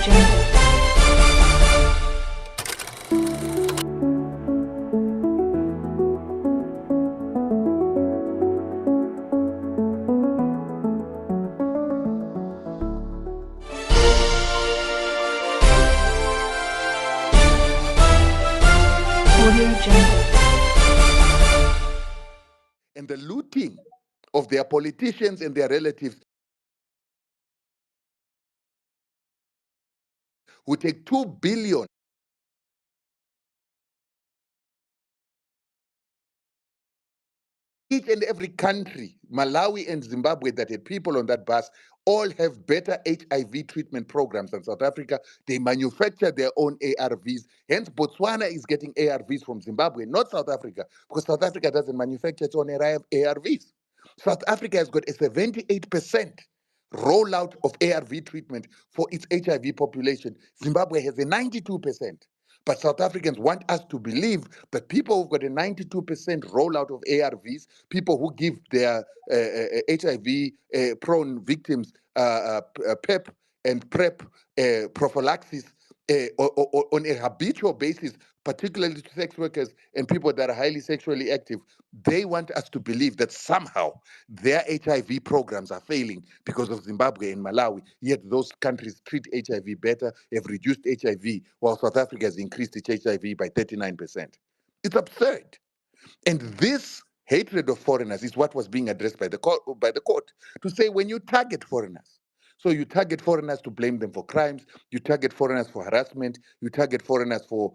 Jungle. And the looting of their politicians and their relatives who take 2 billion each and every country, Malawi and Zimbabwe, that had people on that bus, all have better HIV treatment programs than South Africa. They manufacture their own ARVs. Hence, Botswana is getting ARVs from Zimbabwe, not South Africa, because South Africa doesn't manufacture its own ARVs. South Africa has got a 78% rollout of ARV treatment for its HIV population. Zimbabwe has a 92%. But South Africans want us to believe that people who've got a 92% rollout of ARVs, people who give their HIV prone victims PEP and PrEP prophylaxis on a habitual basis, particularly to sex workers and people that are highly sexually active, they want us to believe that somehow their HIV programs are failing because of Zimbabwe and Malawi, yet those countries treat HIV better, have reduced HIV, while South Africa has increased its HIV by 39%. It's absurd. And this hatred of foreigners is what was being addressed by the court to say when you target foreigners, so you target foreigners to blame them for crimes, you target foreigners for harassment, you target foreigners for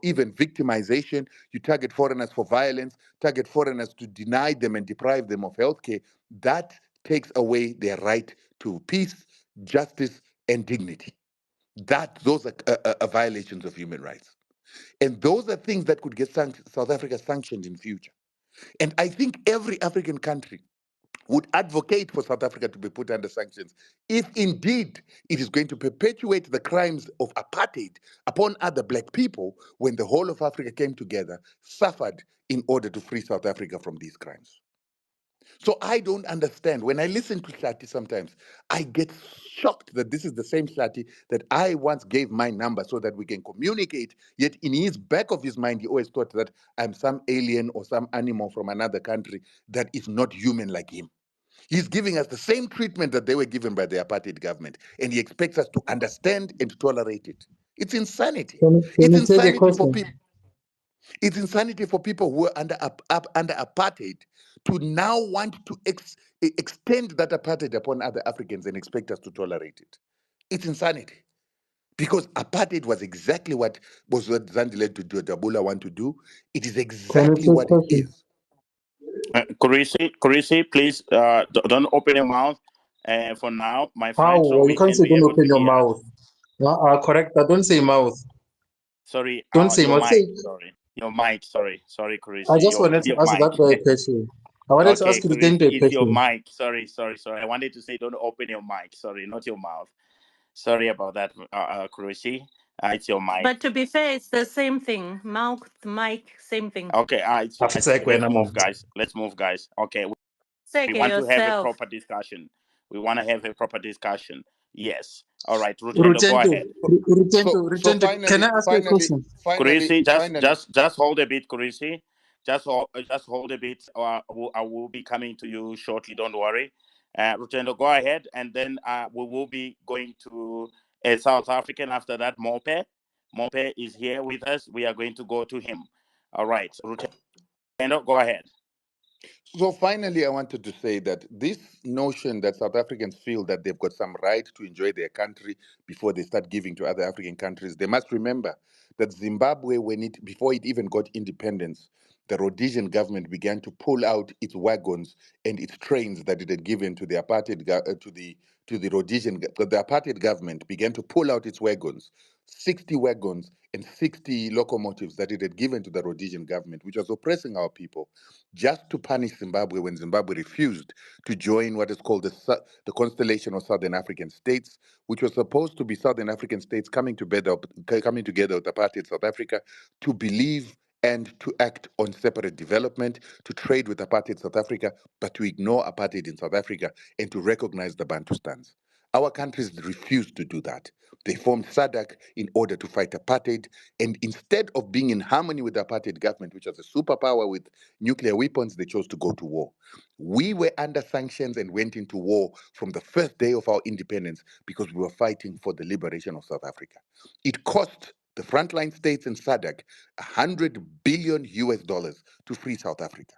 even victimization, you target foreigners for violence, target foreigners to deny them and deprive them of healthcare, that takes away their right to peace, justice, and dignity. Those are violations of human rights. And those are things that could get South Africa sanctioned in future. And I think every African country would advocate for South Africa to be put under sanctions if indeed it is going to perpetuate the crimes of apartheid upon other black people when the whole of Africa came together, suffered in order to free South Africa from these crimes. So I don't understand. When I listen to Shati sometimes, I get shocked that this is the same Shati that I once gave my number so that we can communicate. Yet in his back of his mind, he always thought that I'm some alien or some animal from another country that is not human like him. He's giving us the same treatment that they were given by the apartheid government, and he expects us to understand and to tolerate it. It's insanity. It's insanity for people. It's insanity for people who are under apartheid to now want to extend that apartheid upon other Africans and expect us to tolerate it. It's insanity. Because apartheid was exactly what Zandile Dabula want to do. It is exactly what it is. Kurisi, please don't open your mouth for now, my friend. So you can't say don't open your mouth. Correct. Don't say mouth. Sorry. Don't say mouth. Sorry. Your mic. Sorry, Kurisi. I just wanted to ask that guy a question. I wanted to ask you the question. Your mic. Sorry. I wanted to say don't open your mic. Sorry, not your mouth. Sorry about that, Kurisi. It's your mic. But to be fair, it's the same thing. Mouth, mic, same thing. Okay. Let's move, guys. Okay. We want to have a proper discussion. Yes. All right. Rutendo, go ahead. Rutendo, can I ask you a question? Kurisi, just hold a bit, Kurisi. Just hold a bit. I will be coming to you shortly. Don't worry. Rutendo, go ahead, and then we will be going to a South African after that. Mope is here with us. We are going to go to him. All right, Rutendo, go ahead. So finally, I wanted to say that this notion that South Africans feel that they've got some right to enjoy their country before they start giving to other African countries, they must remember that Zimbabwe, before it even got independence, the Rhodesian government began to pull out its wagons and its trains that it had given to the apartheid to the Rhodesian. The apartheid government began to pull out its wagons, 60 wagons and 60 locomotives that it had given to the Rhodesian government, which was oppressing our people, just to punish Zimbabwe when Zimbabwe refused to join what is called the Constellation of Southern African States, which was supposed to be Southern African states coming together with apartheid South Africa to believe and to act on separate development, to trade with apartheid South Africa, but to ignore apartheid in South Africa and to recognize the Bantustans. Our countries refused to do that. They formed SADC in order to fight apartheid, and instead of being in harmony with the apartheid government, which was a superpower with nuclear weapons, they chose to go to war. We were under sanctions and went into war from the first day of our independence because we were fighting for the liberation of South Africa. It cost the frontline states and SADC 100 billion US dollars to free South Africa.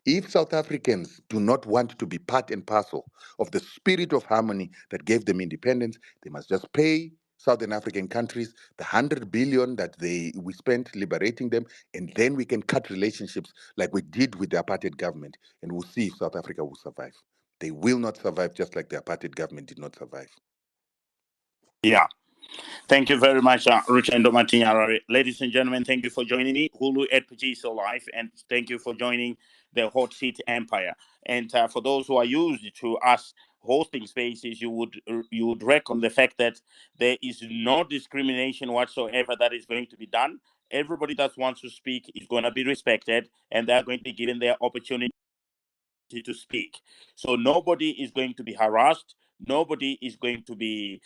If South Africans do not want to be part and parcel of the spirit of harmony that gave them independence, they must just pay Southern African countries the 100 billion that we spent liberating them, and then we can cut relationships like we did with the apartheid government, and we'll see if South Africa will survive. They will not survive, just like the apartheid government did not survive. Yeah. Thank you very much, Richard Martin. Ladies and gentlemen, thank you for joining me, Hulu at So Live, and thank you for joining the Hot Seat Empire. And for those who are used to us hosting spaces, you would reckon the fact that there is no discrimination whatsoever that is going to be done. Everybody that wants to speak is going to be respected, and they're going to be given their opportunity to speak. So nobody is going to be harassed. Nobody is going to be,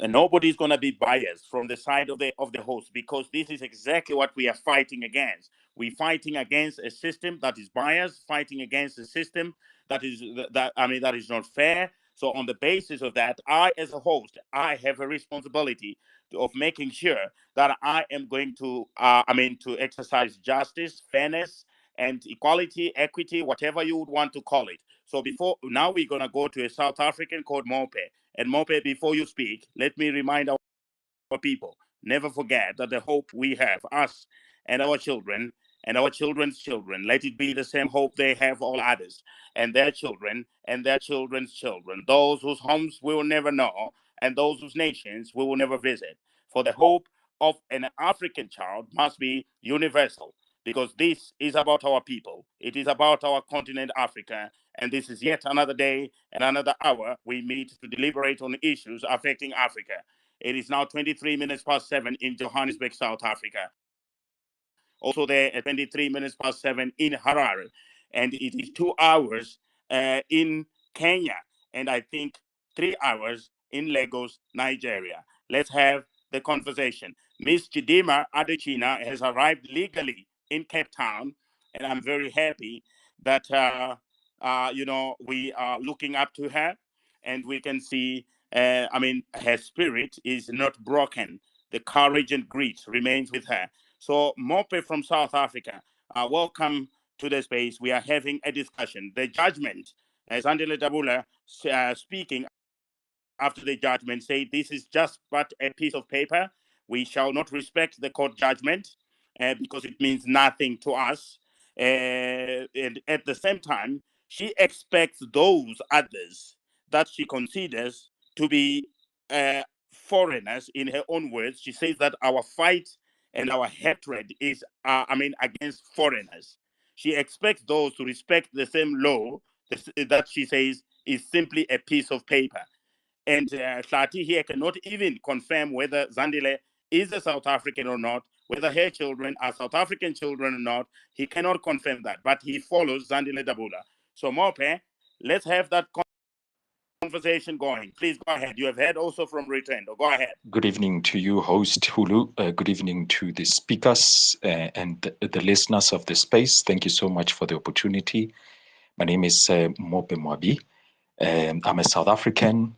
nobody is going to be biased from the side of the host, because this is exactly what we are fighting against. We're fighting against a system that is biased, fighting against a system that is not fair. So on the basis of that, I, as a host, I have a responsibility of making sure that I am going to, to exercise justice, fairness, and equality, equity, whatever you would want to call it. So now we're going to go to a South African called Mope. And Mope, before you speak, let me remind our people, never forget that the hope we have, us and our children and our children's children, let it be the same hope they have all others, and their children and their children's children, those whose homes we will never know and those whose nations we will never visit. For the hope of an African child must be universal, because this is about our people. It is about our continent, Africa, and this is yet another day and another hour we meet to deliberate on issues affecting Africa. It is now 23 minutes past 7 in Johannesburg, South Africa. Also there at 23 minutes past 7 in Harare. And it is 2 hours in Kenya. And I think 3 hours in Lagos, Nigeria. Let's have the conversation. Miss Chidima Adechina has arrived legally in Cape Town. And I'm very happy that, we are looking up to her. And we can see, her spirit is not broken. The courage and grit remains with her. So, Mope from South Africa, welcome to the space. We are having a discussion. The judgment, Zandile Dabula speaking after the judgment, said this is just but a piece of paper. We shall not respect the court judgment because it means nothing to us. And at the same time, she expects those others that she considers to be foreigners, in her own words. She says that our fight and our hatred is, against foreigners. She expects those to respect the same law that she says is simply a piece of paper. And Hlati here cannot even confirm whether Zandile is a South African or not, whether her children are South African children or not. He cannot confirm that, but he follows Zandile Dabula. So Mope, let's have that conversation going. Please go ahead. You have heard also from Retendo. Go ahead. Good evening to you, host Hulu. Good evening to the speakers and the listeners of the space. Thank you so much for the opportunity. My name is Mope Mwabi. I'm a South African.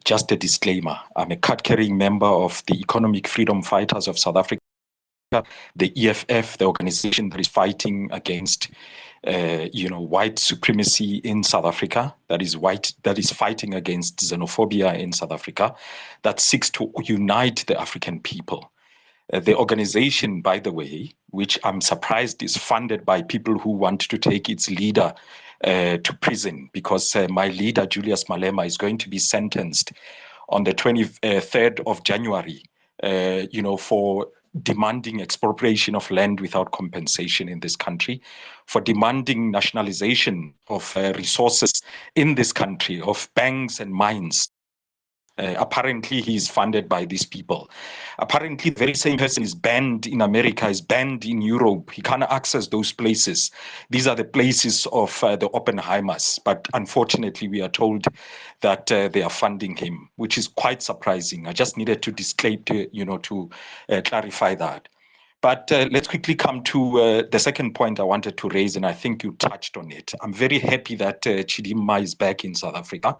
Just a disclaimer, I'm a card-carrying member of the Economic Freedom Fighters of South Africa, the EFF, the organization that is fighting against white supremacy in South Africa, that is fighting against xenophobia in South Africa, that seeks to unite the African people. The organization, by the way, which I'm surprised is funded by people who want to take its leader to prison, because my leader, Julius Malema, is going to be sentenced on the 23rd of January, for demanding expropriation of land without compensation in this country, for demanding nationalization of resources in this country, of banks and mines. Apparently, he is funded by these people. Apparently, the very same person is banned in America, is banned in Europe. He can't access those places. These are the places of the Oppenheimers. But unfortunately, we are told that they are funding him, which is quite surprising. I just needed to disclaim, to clarify that. But let's quickly come to the second point I wanted to raise, and I think you touched on it. I'm very happy that Chidimma is back in South Africa.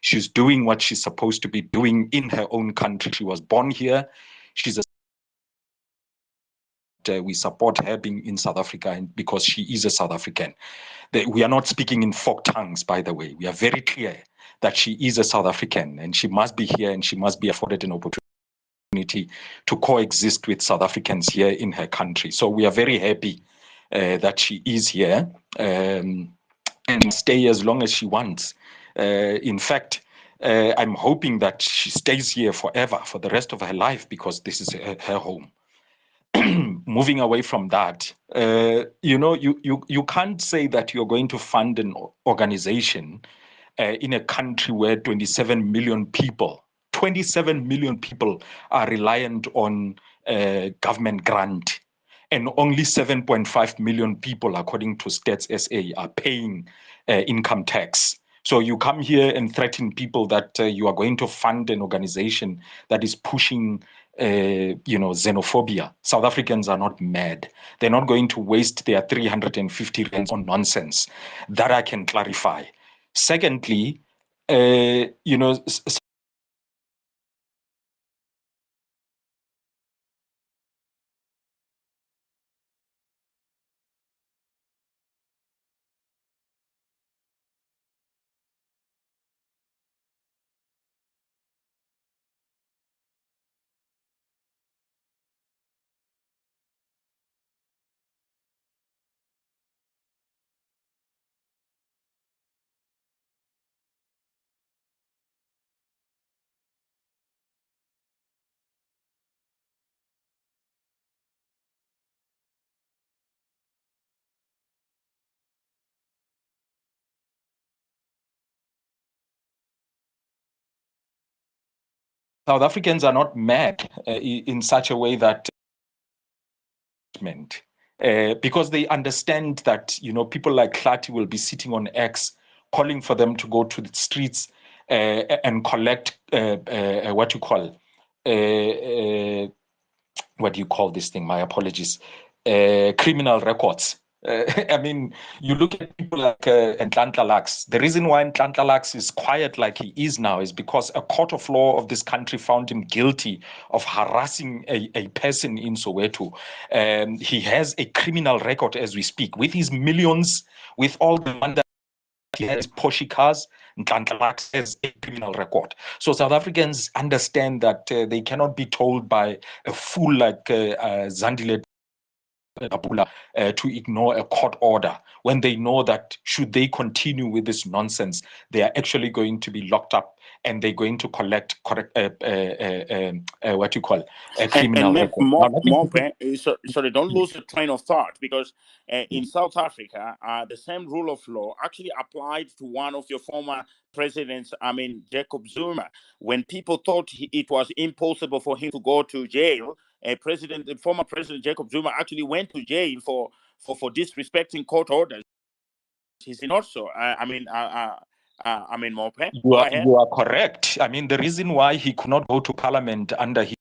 She's doing what she's supposed to be doing in her own country. She was born here. We support her being in South Africa because she is a South African. We are not speaking in folk tongues, by the way. We are very clear that she is a South African and she must be here and she must be afforded an opportunity to coexist with South Africans here in her country. So we are very happy that she is here and stay as long as she wants. In fact, I'm hoping that she stays here forever, for the rest of her life, because this is her home. Moving away from that, you can't say that you're going to fund an organization in a country where 27 million people are reliant on government grant, and only 7.5 million people, according to Stats SA, are paying income tax. So you come here and threaten people that you are going to fund an organization that is pushing, xenophobia. South Africans are not mad. They're not going to waste their 350 rands on nonsense. That I can clarify. Secondly, South Africans are not mad in such a way that because they understand that people like Klati will be sitting on X calling for them to go to the streets and collect what you call what do you call this thing? My apologies. Criminal records. I mean, you look at people like Nhlanhla Lux. The reason why Nhlanhla Lux is quiet like he is now is because a court of law of this country found him guilty of harassing a person in Soweto. He has a criminal record as we speak, with his millions, with all the money that he has, Porsche cars. Nhlanhla Lux has a criminal record. So South Africans understand that they cannot be told by a fool like Zandile Dabula to ignore a court order when they know that should they continue with this nonsense, they are actually going to be locked up and they're going to collect what you call a criminal record. Sorry, don't lose the train of thought, because in South Africa, the same rule of law actually applied to one of your former presidents, Jacob Zuma. When people thought it was impossible for him to go to jail, the former president Jacob Zuma actually went to jail for disrespecting court orders. Is it not so? Mope, you are correct. I mean, the reason why he could not go to parliament under his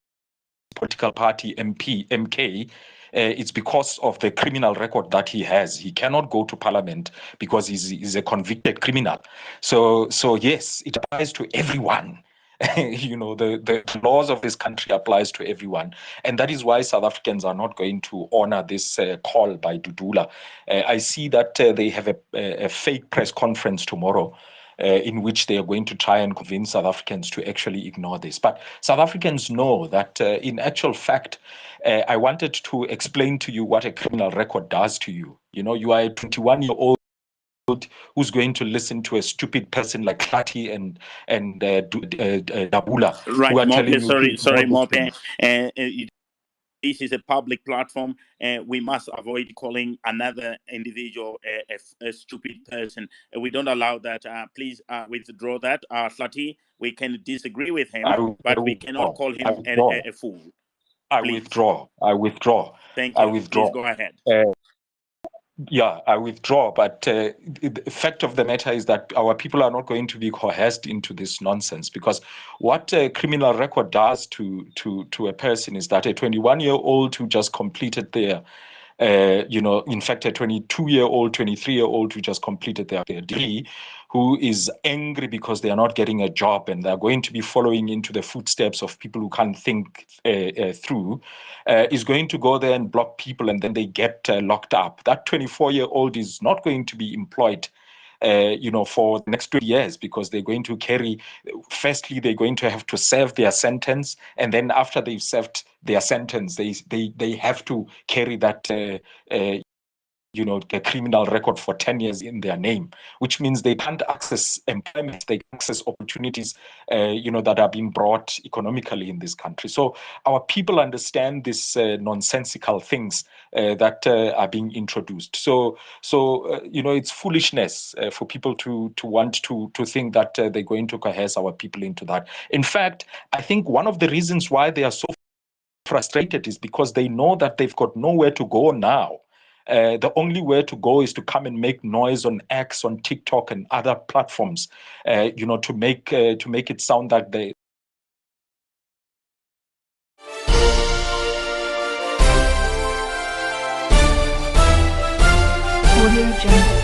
political party MK, it's because of the criminal record that he has. He cannot go to parliament because he's a convicted criminal. So yes, it applies to everyone. The laws of this country applies to everyone, and that is why South Africans are not going to honor this call by Dudula. I see that they have a fake press conference tomorrow, in which they are going to try and convince South Africans to actually ignore this. But South Africans know that in actual fact, I wanted to explain to you what a criminal record does to you. You are a 21-year-old who's going to listen to a stupid person like Klati and Dabula, right, who are Mope, telling you sorry, Mope. this is a public platform, and we must avoid calling another individual a stupid person. We don't allow that. Please withdraw that. Slati, we can disagree with him, but we cannot call him a fool. I withdraw. I withdraw. Thank you. I withdraw. Please go ahead. Yeah, I withdraw. But the fact of the matter is that our people are not going to be coerced into this nonsense, because what a criminal record does to a person is that a 21-year-old who just completed their in fact, a 22-year-old, 23-year-old who just completed their degree, who is angry because they are not getting a job and they're going to be following into the footsteps of people who can't think through, is going to go there and block people, and then they get locked up. That 24-year-old is not going to be employed for the next 20 years, because they're going to carry, firstly, they're going to have to serve their sentence. And then after they've served their sentence, they have to carry that, the criminal record for 10 years in their name, which means they can't access employment, they can't access opportunities, that are being brought economically in this country. So our people understand these nonsensical things that are being introduced. So it's foolishness for people to want to think that they're going to coerce our people into that. In fact, I think one of the reasons why they are so frustrated is because they know that they've got nowhere to go now. The only way to go is to come and make noise on X, on TikTok, and other platforms, to make it sound that they. Audio Jungle.